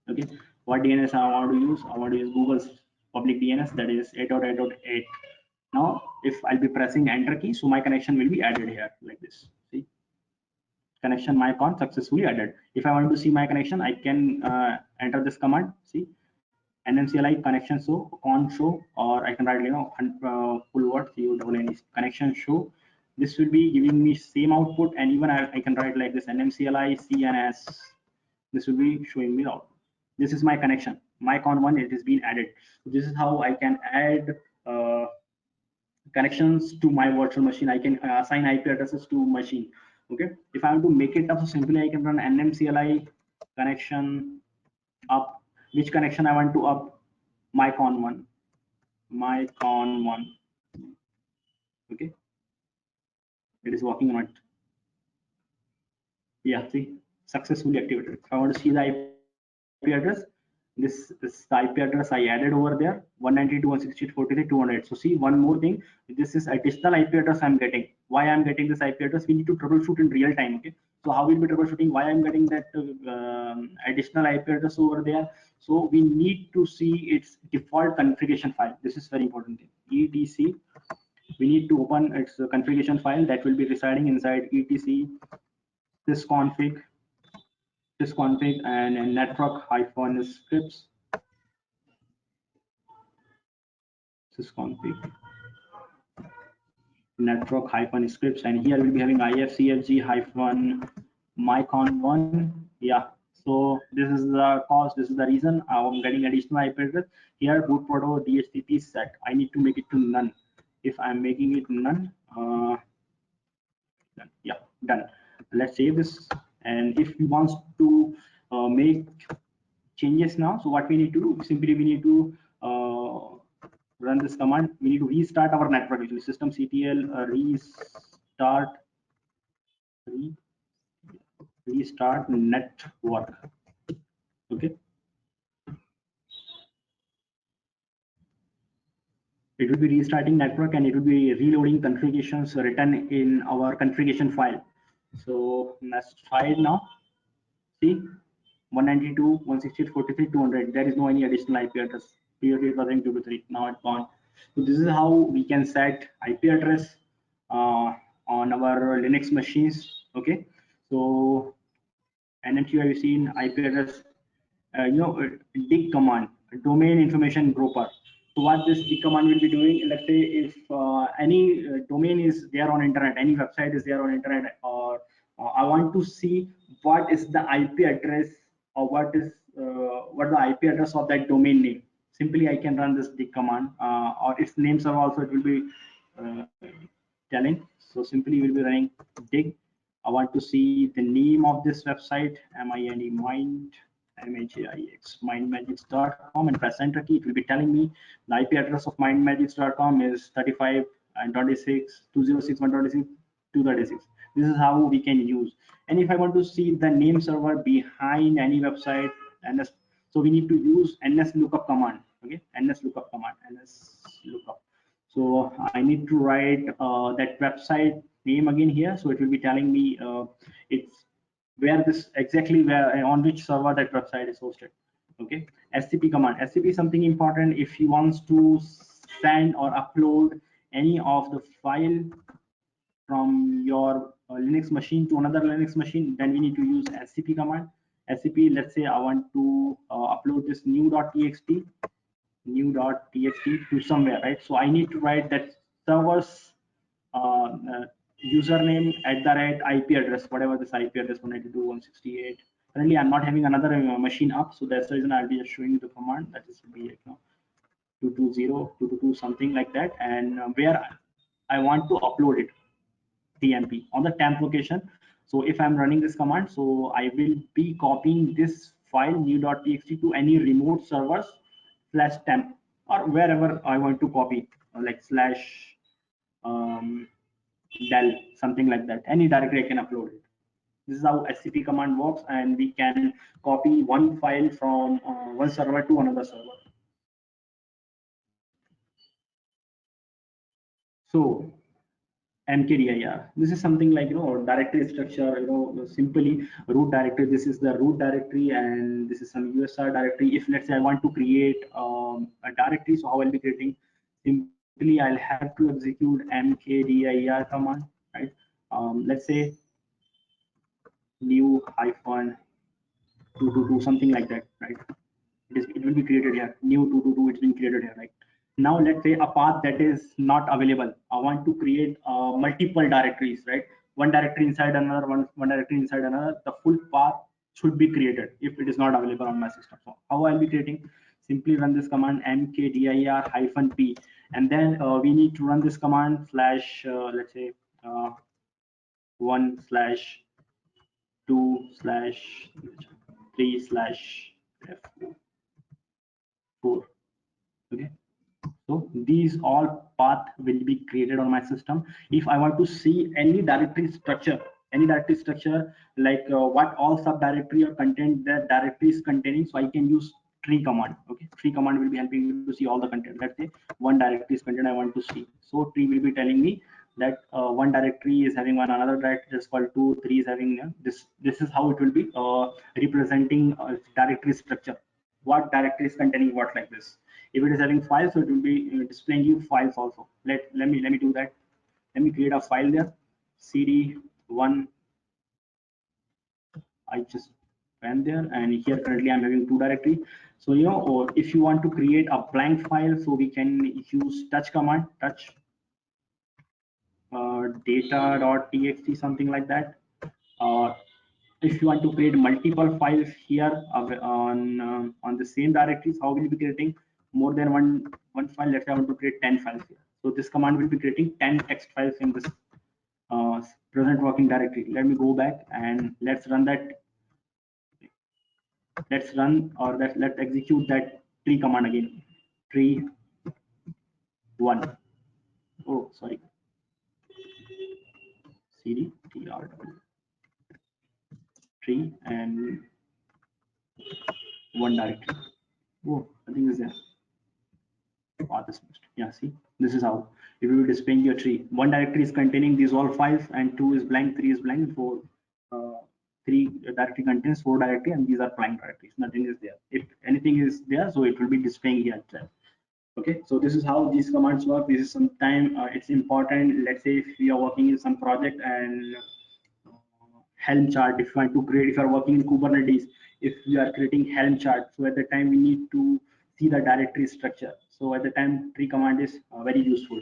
Okay, what DNS I want to use? I want to use Google's public DNS, that is 8.8.8. Now if I'll be pressing enter key, so my connection will be added here like this. See, connection mycon successfully added. If I want to see my connection, I can enter this command. See, NMCLI connection show, con show, or I can write full word CONN connection show. This will be giving me same output, and even I can write like this NMCLI CNS. This will be showing me out. This is my connection. mycon1, it is being added. So this is how I can add connections to my virtual machine. I can assign IP addresses to machine. Okay, if I want to make it up, so simply I can run NMCLI connection up. Which connection I want to up? mycon1. Okay, it is working on it. Yeah, see, successfully activated. If I want to see the IP address, this IP address I added over there, 192.168.43.200. So see, one more thing, this is additional IP address I'm getting. Why I'm getting this IP address? We need to troubleshoot in real time. Okay, so how we'll be troubleshooting? Why I'm getting that additional IP address over there? So we need to see its default configuration file. This is very important thing. etc. We need to open its configuration file that will be residing inside etc sysconfig and network hyphen scripts sysconfig network hyphen scripts, and here we'll be having ifcfg hyphen mycon1. Yeah, so this is the cause, this is the reason I'm getting additional IP address here. Boot proto dhcp set, I need to make it to none. If I'm making it none, done. Yeah, done. Let's save this. And if we want to make changes now, so what we need to do, simply we need to run this command. We need to restart our network, actually systemctl restart restart network. Okay, it will be restarting network and it will be reloading configurations written in our configuration file. So let's try it now. See, 192.168.43.200. There is no any additional IP address. Previously it was in 223. Now it's gone. So this is how we can set IP address on our Linux machines. Okay. So, and then here you see in IP address, dig command, domain information grouper. So what this dig command will be doing, let's say if any domain is there on internet, any website is there on internet, or I want to see what is the IP address, or what the IP address of that domain name. Simply I can run this dig command, or its names are also, it will be uh, telling. So simply we'll be running dig. I want to see the name of this website, mindmajix.com, and press enter key. It will be telling me the IP address of mindmajix.com is 35 and 26 206.126 236. This is how we can use. And if I want to see the name server behind any website, ns, so we need to use ns lookup command. Okay, ns lookup command, ns lookup. So I need to write that website name again here. So it will be telling me it's where this exactly, where on which server that website is hosted. Okay, scp command. Scp is something important. If you wants to send or upload any of the file from your Linux machine to another Linux machine, then we need to use scp command. Scp, let's say I want to upload this new.txt to somewhere, right? So I need to write that server's uh, uh, username at the right IP address, whatever this IP address 192.168. Currently, I'm not having another machine up, so that's the reason I'll be just showing you the command. That is be 220 222 something like that, and where I want to upload it, TMP on the temp location. So if I'm running this command, so I will be copying this file new.txt to any remote servers slash temp, or wherever I want to copy, like slash um, del, something like that. Any directory I can upload it. This is how scp command works, and we can copy one file from one server to another server. So mkdir, this is something like directory structure, simply root directory. This is the root directory, and this is some usr directory. If let's say I want to create a directory, so how I'll be creating, simply I'll have to execute mkdir command, right? Let's say new hyphen 222 something like that, right? It will be created here, new 222, it's been created here, right? Now let's say a path that is not available, I want to create multiple directories, right? One directory inside another, one directory inside another. The full path should be created if it is not available on my system. So how I'll be creating, simply run this command mkdir hyphen p, and then we need to run this command slash let's say 1/2/3/f4. Okay, so these all path will be created on my system. If I want to see any directory structure, like what all subdirectory or content that directory is containing, so I can use tree command. Okay, tree command will be helping you to see all the content. Let's say one directory is content I want to see, so tree will be telling me that one directory is having one another directory is called 2, 3 is having this is how it will be representing directory structure, what directory is containing what, like this. If it is having files, so it will be displaying you files also. Let me do that. Let me create a file there, cd1. I just went there, and here currently I'm having 2 directory. So or if you want to create a blank file, so we can use touch command, touch data.txt, something like that. uh, if you want to create multiple files here on the same directories, how will you be creating more than one file? Let's say I want to create 10 files here, so this command will be creating 10 text files in this uh, present working directory. Let me go back and let's run that. Let's execute that tree command again. Tree 1. Oh, sorry. cd tr tree and one directory. Oh, I think is there. This must. Yeah, see, this is how it will be displaying your tree. One directory is containing these all files, and 2 is blank, 3 is blank, 4, 3 directory contains 4 directory, and these are blank directories. Nothing is there. If anything is there, so it will be displaying here itself. Okay, so this is how these commands work. This is sometime it's important. Let's say if we are working in some project and Helm chart, if you want to create, if you are working in Kubernetes, if we are creating Helm chart, so at the time we need to see the directory structure. So at the time tree command is very useful.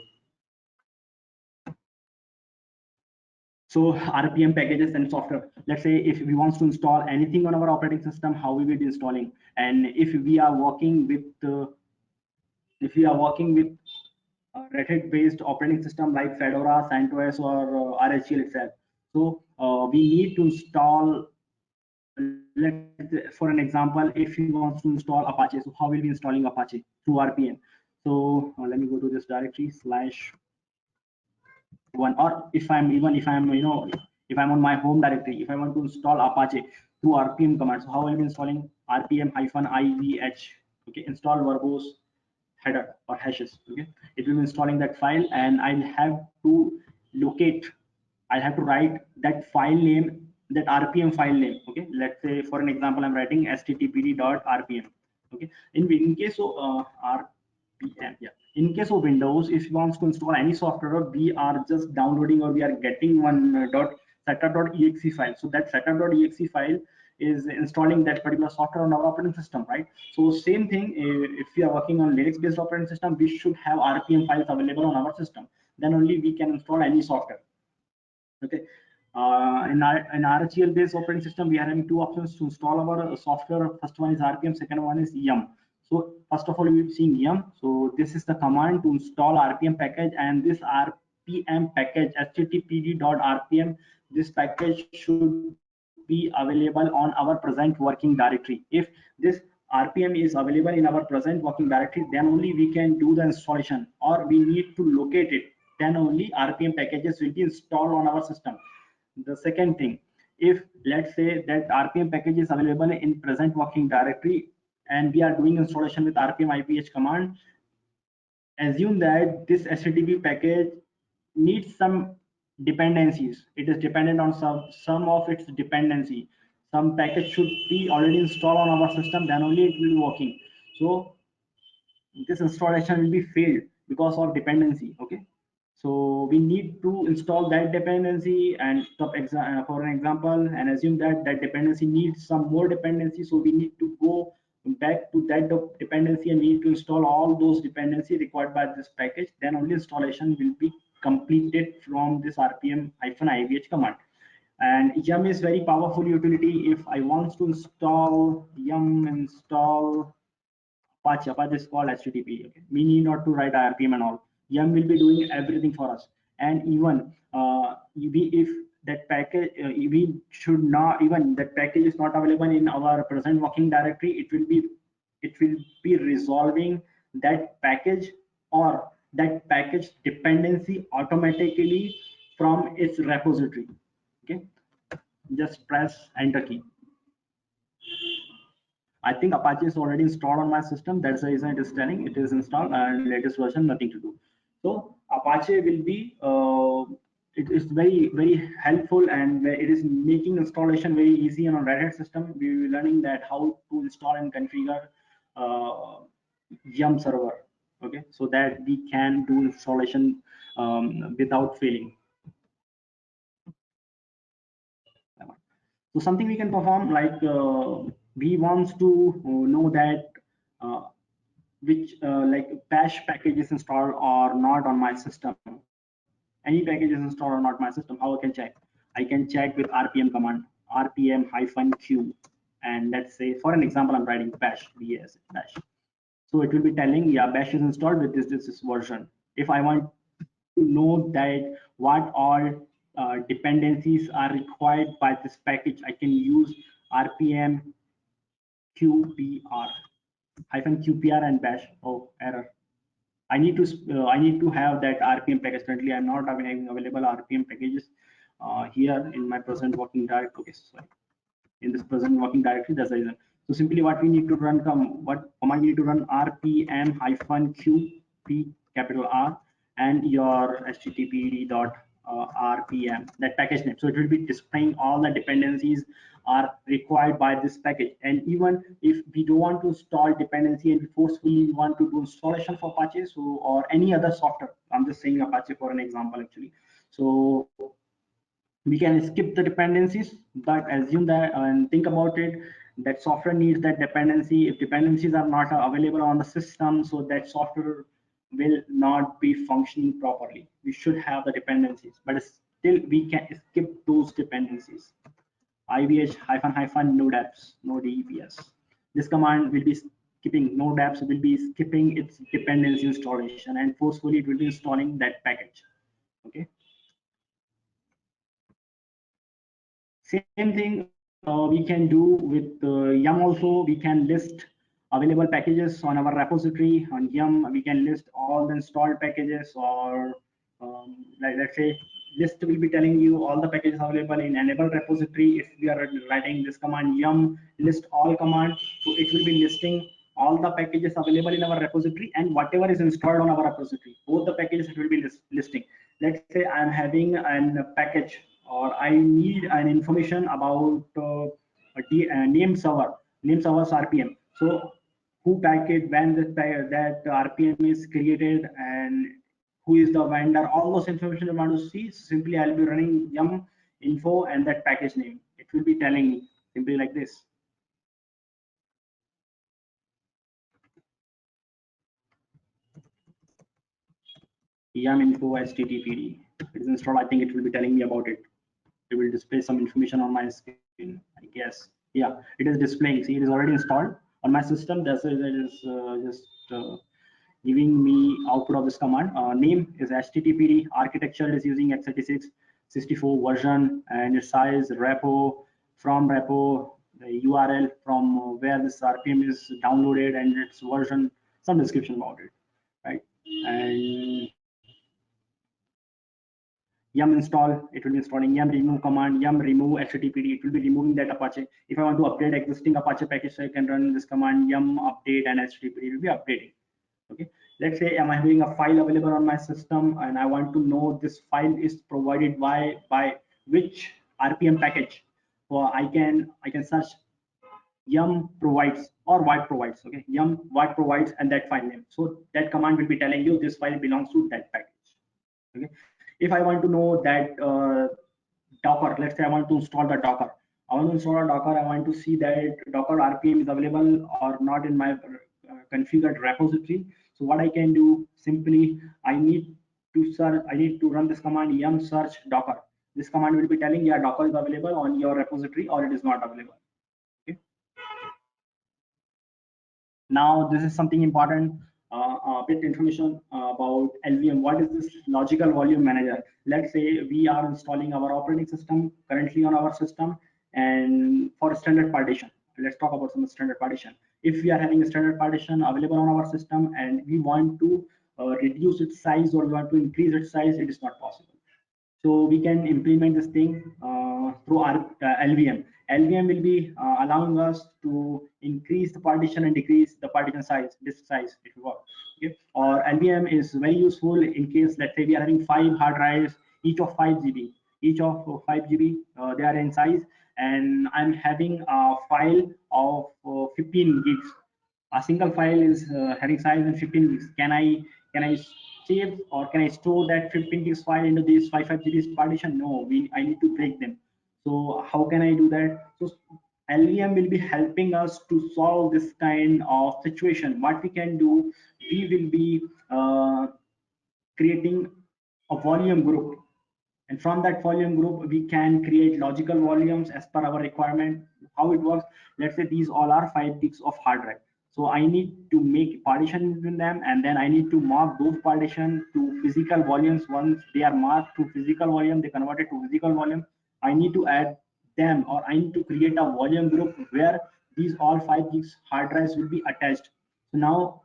So RPM packages and software. Let's say if we want to install anything on our operating system, how we will be installing. And if we are working with Redhat based operating system like Fedora, CentOS, or RHEL itself. So we need to install. Let's say, for an example, if you want to install Apache, so how will we installing Apache through RPM? So let me go to this directory /1, or if I'm if I'm on my home directory, if I want to install Apache through RPM command, so how will I be installing RPM-IVH? Okay, install verbose header or hashes. Okay, it will be installing that file, and I'll have to locate, I have to write that file name, that RPM file name. Okay, let's say for an example, I'm writing httpd.rpm. Okay, in case of RPM, yeah. In case of Windows, if you want to install any software, we are just downloading, or we are getting one setup.exe file. So that setup.exe file is installing that particular software on our operating system, right? So same thing, if we are working on Linux based operating system, we should have RPM files available on our system. Then only we can install any software. Okay, in RHEL based operating system, we are having 2 options to install our software. First one is RPM, second one is yum. So first of all, we will be seeing yum. So this is the command to install RPM package, and this RPM package httpd.rpm, this package should be available on our present working directory. If this RPM is available in our present working directory, then only we can do the installation, or we need to locate it, then only RPM packages will be installed on our system. The second thing, if let's say that RPM package is available in present working directory, and we are doing installation with RPM-IPH command, assume that this HTTP package needs some dependencies. It is dependent on some of its dependency. Some package should be already installed on our system, then only it will be working. So this installation will be failed because of dependency. Okay, so we need to install that dependency and for an example, and assume that that dependency needs some more dependency, so we need to go back to that dependency and need to install all those dependency required by this package. Then only installation will be completed from this RPM-IVH command. And yum is very powerful utility. If I want to install yum install Apache is called HTTP. Okay, we need not to write RPM and all. Yum will be doing everything for us. And even if that package, we should not, even that package is not available in our present working directory, it will be resolving that package or that package dependency automatically from its repository. Okay, just press enter key. I think Apache is already installed on my system. That's the reason it is telling it is installed and latest version, nothing to do. So Apache will be it is very helpful, and it is making installation very easy on a Red Hat system. We will be learning that how to install and configure uh, Yum server. Okay, so that we can do installation without failing. So something we can perform, like we wants to know that uh, which like bash package is installed or not on my system. Any package is installed or not my system. How I can check? I can check with RPM command, RPM-Q, and let's say for an example, I'm writing bash, BAS, bash. So it will be telling, yeah, bash is installed with this version. If I want to know that what all dependencies are required by this package, I can use RPM QPR -QPR and bash. Oh, error. I need to have that RPM package. Currently, I'm not having available RPM packages here in my present working directory. Okay, sorry, in this present working directory. That's the reason. So simply what we need to run, what command we need to run, RPM-QP capital R and your httpd dot RPM, that package name. So it will be displaying all the dependencies are required by this package. And even if we don't want to install dependency and we forcefully want to do installation for Apache, so or any other software, I'm just saying Apache for an example actually. So we can skip the dependencies, but assume that and think about it, that software needs that dependency. If dependencies are not available on the system, so that software will not be functioning properly. We should have the dependencies, but still we can skip those dependencies. IVH node apps, node EPS. This command will be skipping, node apps will be skipping its dependency installation, and forcefully it will be installing that package. Okay. Same thing we can do with Yum also. We can list available packages on our repository on Yum. We can list all the installed packages, or like let's say list will be telling you all the packages available in enable repository. If we are writing this command Yum list all command, so it will be listing all the packages available in our repository and whatever is installed on our repository. Both the packages it will be listing. Let's say I'm having a package, or I need an information about name server's RPM. So who package, when that RPM is created, and who is the vendor, all those information I want to see. Simply I'll be running yum info and that package name. It will be telling me simply like this. Yum info httpd. It is installed. I think it will be telling me about it. It will display some information on my screen, I guess. Yeah, it is displaying. See, it is already installed on my system. That's it is just giving me output of this command. Name is httpd. Architecture is using x86 64 version, and its size repo, from repo, the URL from where this RPM is downloaded, and its version, some description about it, right? And yum install, it will be installing yum remove command, yum remove httpd. It will be removing that Apache. If I want to update existing Apache package, so I can run this command yum update, and httpd will be updating. Okay, let's say I'm having a file available on my system, and I want to know this file is provided by which RPM package. So I can search yum provides or what provides. Okay, yum what provides and that file name. So that command will be telling you this file belongs to that package. Okay, if I want to know that Docker, let's say I want to install the Docker. I want to install a Docker. I want to see that Docker RPM is available or not in my configured repository. So what I can do, simply I need to search. I need to run this command yum search Docker. This command will be telling, yeah, Docker is available on your repository or it is not available. Okay. Now this is something important, a bit information about LVM. What is this logical volume manager? Let's say we are installing our operating system currently on our system, and for standard partition, let's talk about some standard partition. If we are having a standard partition available on our system and we want to reduce its size or we want to increase its size, it is not possible. So we can implement this thing through our LVM. LVM will be allowing us to increase the partition and decrease the partition size, disk size, if you want. Okay. Or LVM is very useful in case, let's say we are having 5 hard drives, each of 5 GB, each of 5 GB, they are in size, and I'm having a file of 15 gigs. A single file is having size in 15 gigs. Can I save or can I store that 15 gigs file into this 5 GB partition? No, I need to break them. So how can I do that? So LVM will be helping us to solve this kind of situation. What we can do, we will be creating a volume group, and from that volume group we can create logical volumes as per our requirement. How it works, let's say these all are 5 gigs of hard drive, so I need to make partition between them, and then I need to mark those partition to physical volumes. Once they are marked to physical volume, they convert it to physical volume, I need to add them, or I need to create a volume group where these all 5 gigs hard drives will be attached. So now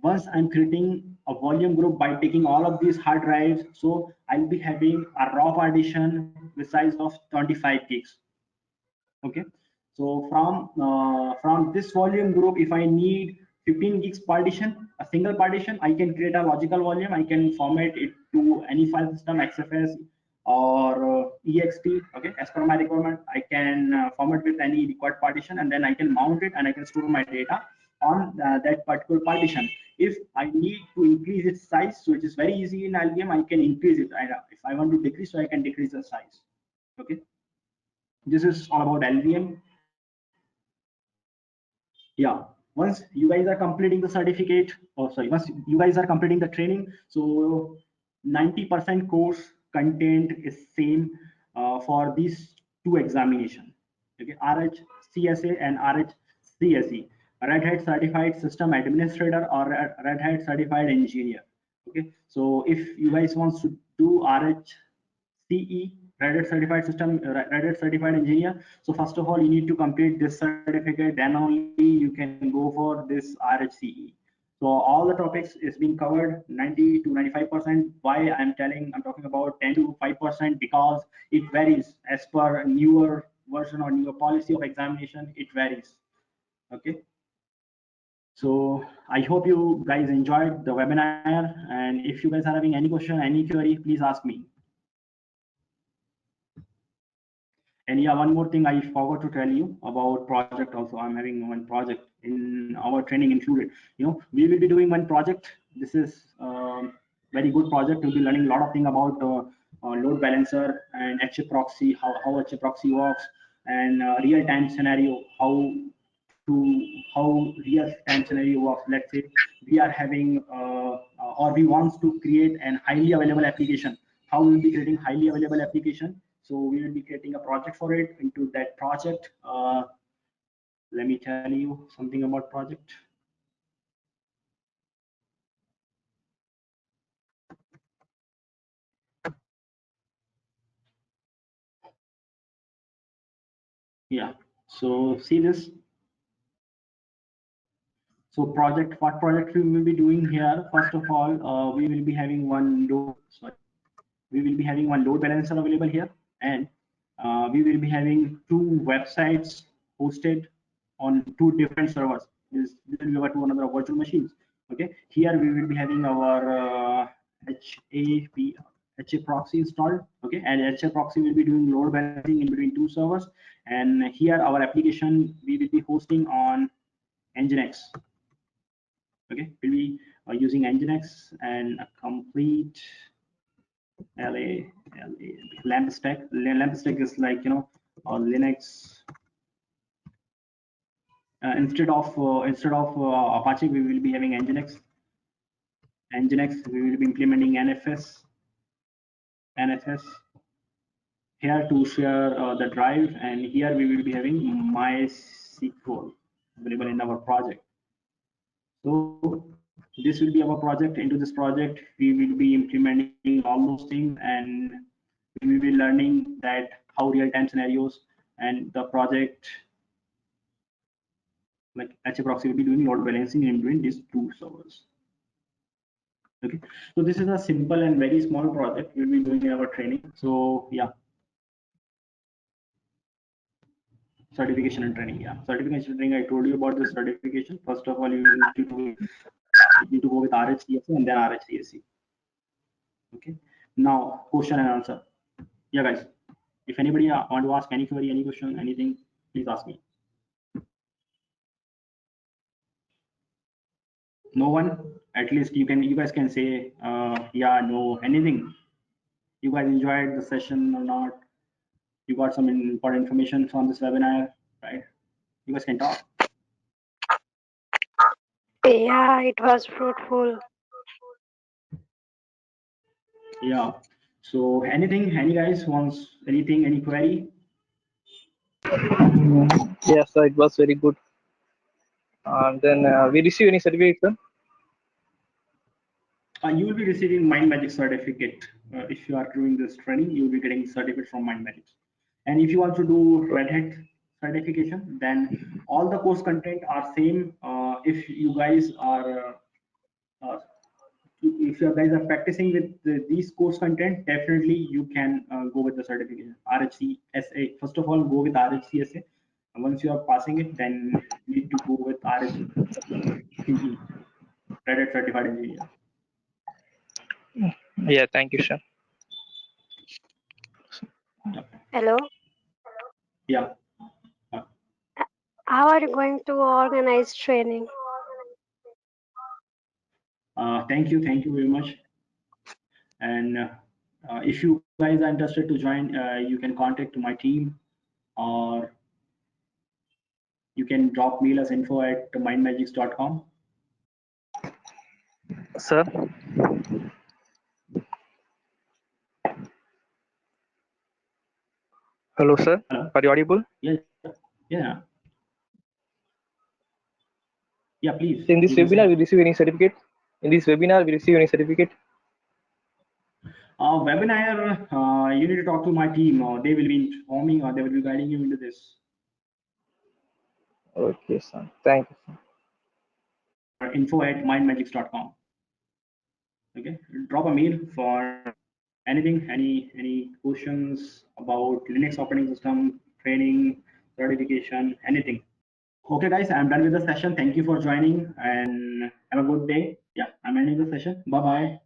once I'm creating a volume group by taking all of these hard drives, so I'll be having a raw partition with size of 25 gigs. Okay, so from this volume group, if I need 15 gigs partition, a single partition, I can create a logical volume. I can format it to any file system, XFS or ext. Okay, as per my requirement, I can format with any required partition, and then I can mount it and I can store my data on that particular partition. If I need to increase its size, so it is very easy in LVM, I can increase it. If I want to decrease, so I can decrease the size. Okay, this is all about LVM. Yeah, once you guys are completing the certificate, or sorry, once you guys are completing the training, so 90% course content is same for these two examination. Okay, RHCSA and RHCSE, Red Hat Certified System Administrator or Red Hat Certified Engineer. Okay, so if you guys want to do RHCE, Red Hat Certified System, Red Hat Certified Engineer. So first of all, you need to complete this certificate. Then only you can go for this RHCE. So all the topics is being covered 90 to 95%. Why I'm talking about 10 to 5%, because it varies as per newer version or newer policy of examination. It varies. Okay. So I hope you guys enjoyed the webinar. And if you guys are having any question, any query, please ask me. And yeah, one more thing I forgot to tell you about project also. I'm having one project in our training included. We will be doing one project. This is very good project. We'll be learning a lot of things about load balancer and HA proxy, how HA proxy works, and real-time scenario, how real-time scenario works. Let's say we are having or we want to create an highly available application. How we'll be creating highly available application? So we will be creating a project for it. Into that project, let me tell you something about project. Yeah, so see this. So what project we will be doing here? First of all, we will be having one load. Sorry, we will be having one load balancer available here, and we will be having two websites hosted on two different servers. This will be our two another virtual machines. Okay, here we will be having our HA proxy installed. Okay, and HA proxy will be doing load balancing in between two servers. And here our application we will be hosting on Nginx. Okay, we'll be using Nginx and a complete lamp stack. Lamp stack is like Linux. Instead of Apache, we will be having Nginx. Nginx, we will be implementing NFS here to share the drive, and here we will be having MySQL available in our project. So this will be our project. Into this project, we will be implementing all those things, and we will be learning that how real-time scenarios and the project like HA proxy will be doing load balancing in between these two servers. Okay, so this is a simple and very small project we'll be doing in our training. So yeah, certification and training. Yeah, certification and training. I told you about the certification. First of all, you need to go with RHCSA and then RHCSC. Okay. Now, question and answer. Yeah, guys. If anybody want to ask any query, any question, anything, please ask me. No one. At least you guys can say yeah, no, anything. You guys enjoyed the session or not? You got some important information from this webinar, right? You guys can talk. Yeah, it was fruitful. Yeah. So anything, any guys wants anything, any query? Yes, sir, it was very good. And then we receive any certificate, sir? You will be receiving Mindmajix certificate. If you are doing this training, you will be getting certificate from Mindmajix. And if you want to do Redhat certification, then all the course content are same. If you guys are if you guys are practicing with these course content, definitely you can go with the certification RHCSA. First of all, go with RHCSA. And once you are passing it, then you need to go with RHCE, Red Hat Certified Engineer. Yeah, thank you, sir. Hello. Yeah. How are you going to organize training? Thank you very much. And if you guys are interested to join, you can contact my team, or you can drop mail as info@mindmajix.com. Sir? Hello, sir. Hello. Are you audible? Yeah. Yeah. Yeah, please. In this You can webinar, say. we receive any certificate? In this webinar, we receive any certificate? Webinar, you need to talk to my team, or they will be informing, or they will be guiding you into this. Okay, sir. Thank you, sir. Info@mindmajix.com. Okay. Drop a mail for anything, any questions about Linux operating system, training, certification, anything. Okay, guys, I'm done with the session. Thank you for joining and have a good day. Yeah, I'm ending the session. Bye bye.